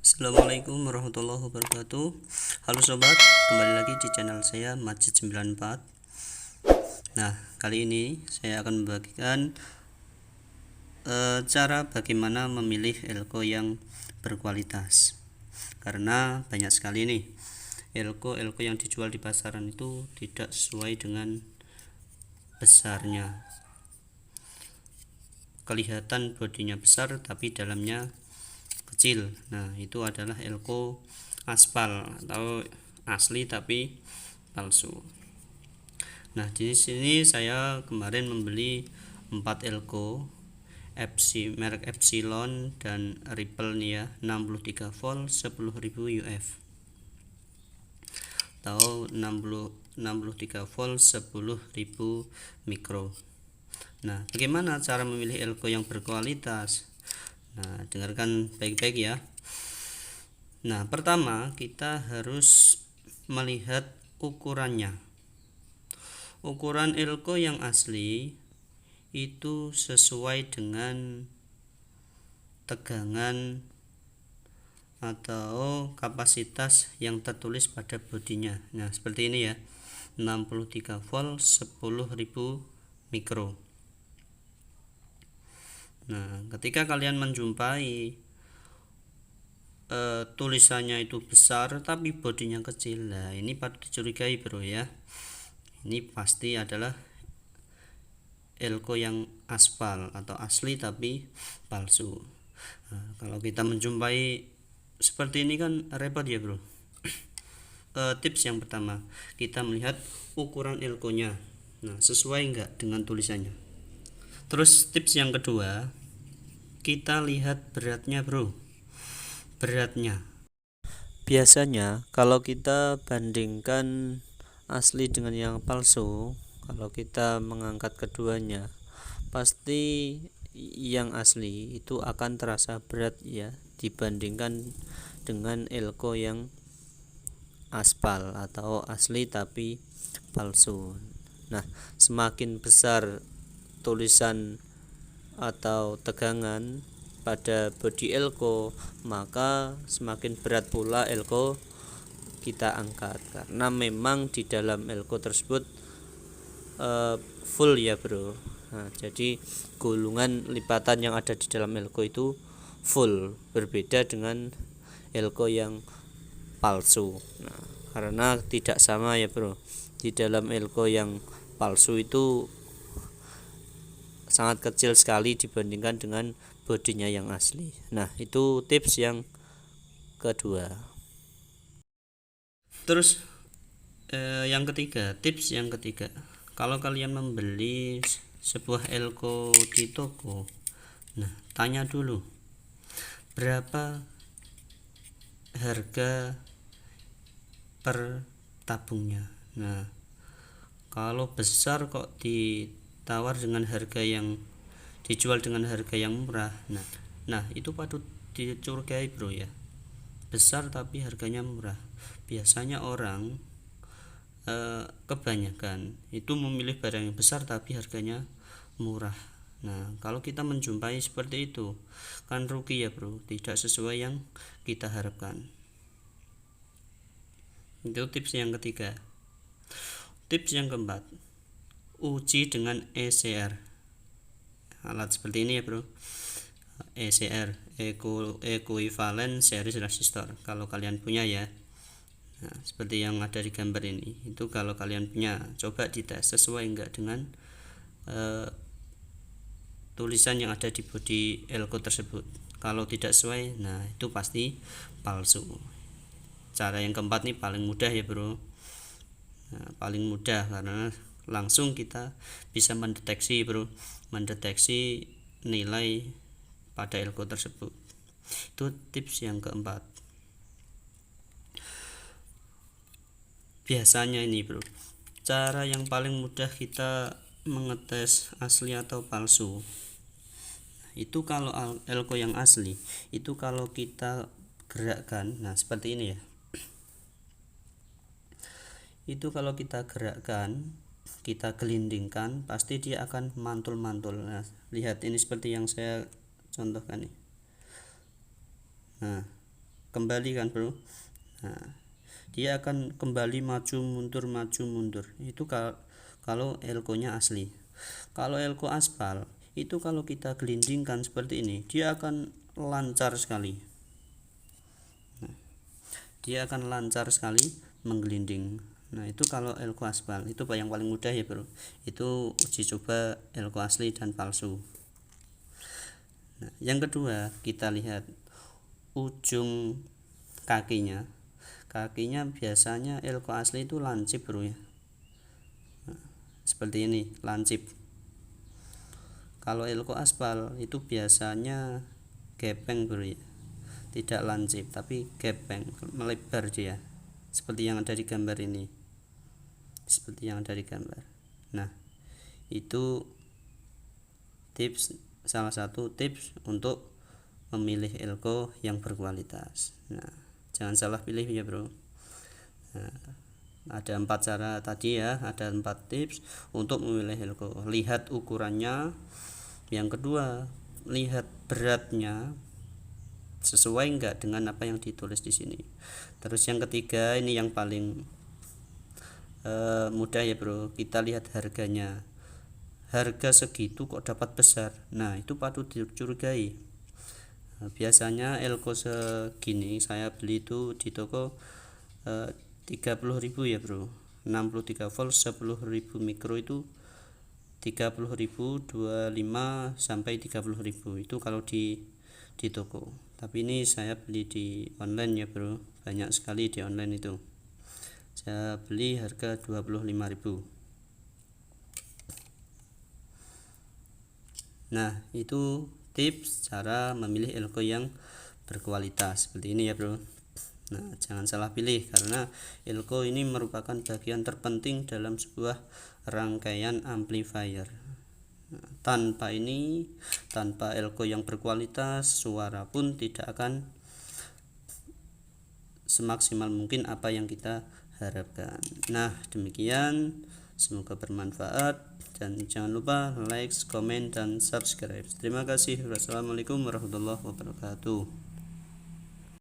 Assalamualaikum warahmatullahi wabarakatuh. Halo sobat, kembali lagi di channel saya Majid 94. Nah, kali ini saya akan membagikan cara bagaimana memilih elko yang berkualitas. Karena banyak sekali nih elko yang dijual di pasaran itu tidak sesuai dengan besarnya. Kelihatan bodinya besar tapi dalamnya kecil. Nah, itu adalah elko aspal atau asli tapi palsu. Nah, di sini saya kemarin membeli 4 elko merek Epsilon dan Ripple nih ya, 63 volt 10.000 UF atau 63 volt 10.000 mikro. Nah, bagaimana cara memilih elko yang berkualitas? Nah, dengarkan baik-baik ya. Nah, pertama kita harus melihat ukurannya. Ukuran elko yang asli itu sesuai dengan tegangan atau kapasitas yang tertulis pada bodinya. Nah, seperti ini ya. 63 volt 10.000 mikro. Nah, ketika kalian menjumpai tulisannya itu besar tapi bodinya kecil, nah ini patut dicurigai bro ya. Ini pasti adalah elko yang aspal atau asli tapi palsu. Nah, kalau kita menjumpai seperti ini kan repot ya bro. Tips yang pertama, kita melihat ukuran elkonya. Nah, sesuai enggak dengan tulisannya. Terus tips yang kedua, kita lihat beratnya bro. Beratnya, biasanya kalau kita bandingkan asli dengan yang palsu, kalau kita mengangkat keduanya, pasti yang asli itu akan terasa berat ya dibandingkan dengan elko yang aspal atau asli tapi palsu. Nah, semakin besar tulisan atau tegangan pada bodi elko, maka semakin berat pula elko kita angkat, karena memang di dalam elko tersebut full ya bro. Nah, jadi gulungan lipatan yang ada di dalam elko itu full, berbeda dengan elko yang palsu. Nah, karena tidak sama ya bro, di dalam elko yang palsu itu sangat kecil sekali dibandingkan dengan bodinya yang asli. Nah, itu tips yang kedua. Terus tips yang ketiga, kalau kalian membeli sebuah elko di toko, nah tanya dulu berapa harga per tabungnya. Nah, kalau besar kok ditawar dengan harga yang dijual dengan harga yang murah, nah itu patut dicurigai bro ya. Besar tapi harganya murah. Biasanya orang kebanyakan itu memilih barang yang besar tapi harganya murah. Nah, kalau kita menjumpai seperti itu kan rugi ya bro, tidak sesuai yang kita harapkan. Itu tips yang ketiga. Tips yang keempat, uji dengan ECR. Alat seperti ini ya bro, ECR, equivalent series resistor, kalau kalian punya ya. Nah, seperti yang ada di gambar ini, itu kalau kalian punya, coba dites sesuai enggak dengan tulisan yang ada di bodi elko tersebut. Kalau tidak sesuai, nah itu pasti palsu. Cara yang keempat nih paling mudah ya bro. Nah, paling mudah karena langsung kita bisa mendeteksi nilai pada elko tersebut. Itu tips yang keempat. Biasanya ini bro, cara yang paling mudah kita mengetes asli atau palsu itu kalau elko yang asli itu kalau kita gerakkan, nah seperti ini ya, itu kalau kita gerakkan, kita gelindingkan, pasti dia akan mantul-mantul. Nah, lihat ini seperti yang saya contohkan nih. Nah, kembali kan bro. Nah, dia akan kembali maju mundur. Itu kalau elko nya asli. Kalau elko aspal itu kalau kita gelindingkan seperti ini, dia akan lancar sekali. Nah, dia akan lancar sekali menggelinding. Nah, itu kalau elko aspal itu yang paling mudah ya bro. Itu uji coba elko asli dan palsu. Nah, yang kedua kita lihat ujung kakinya biasanya elko asli itu lancip bro ya. Nah, seperti ini lancip. Kalau elko aspal itu biasanya gepeng bro ya, tidak lancip tapi gepeng, melebar dia seperti yang ada di gambar ini, Nah, itu salah satu tips untuk memilih elko yang berkualitas. Nah, jangan salah pilih ya bro. Nah, ada 4 cara tadi ya, ada 4 tips untuk memilih elko. Lihat ukurannya, yang kedua lihat beratnya sesuai enggak dengan apa yang ditulis di sini. Terus yang ketiga ini yang paling mudah ya bro, kita lihat harganya. Harga segitu kok dapat besar, nah itu patut dicurigai. Biasanya elko segini saya beli itu di toko 30.000 ya bro, 63 volt 10.000 mikro itu 30.000, 25 sampai 30.000 itu kalau di toko. Tapi ini saya beli di online ya bro, banyak sekali di online itu. Saya beli harga 25.000. Nah, itu tips cara memilih elko yang berkualitas seperti ini ya bro. Nah, jangan salah pilih karena elko ini merupakan bagian terpenting dalam sebuah rangkaian amplifier. Nah, tanpa elko yang berkualitas, suara pun tidak akan semaksimal mungkin apa yang kita harapkan. Nah, demikian, semoga bermanfaat dan jangan lupa like, komen, dan subscribe. Terima kasih. Wassalamualaikum warahmatullahi wabarakatuh.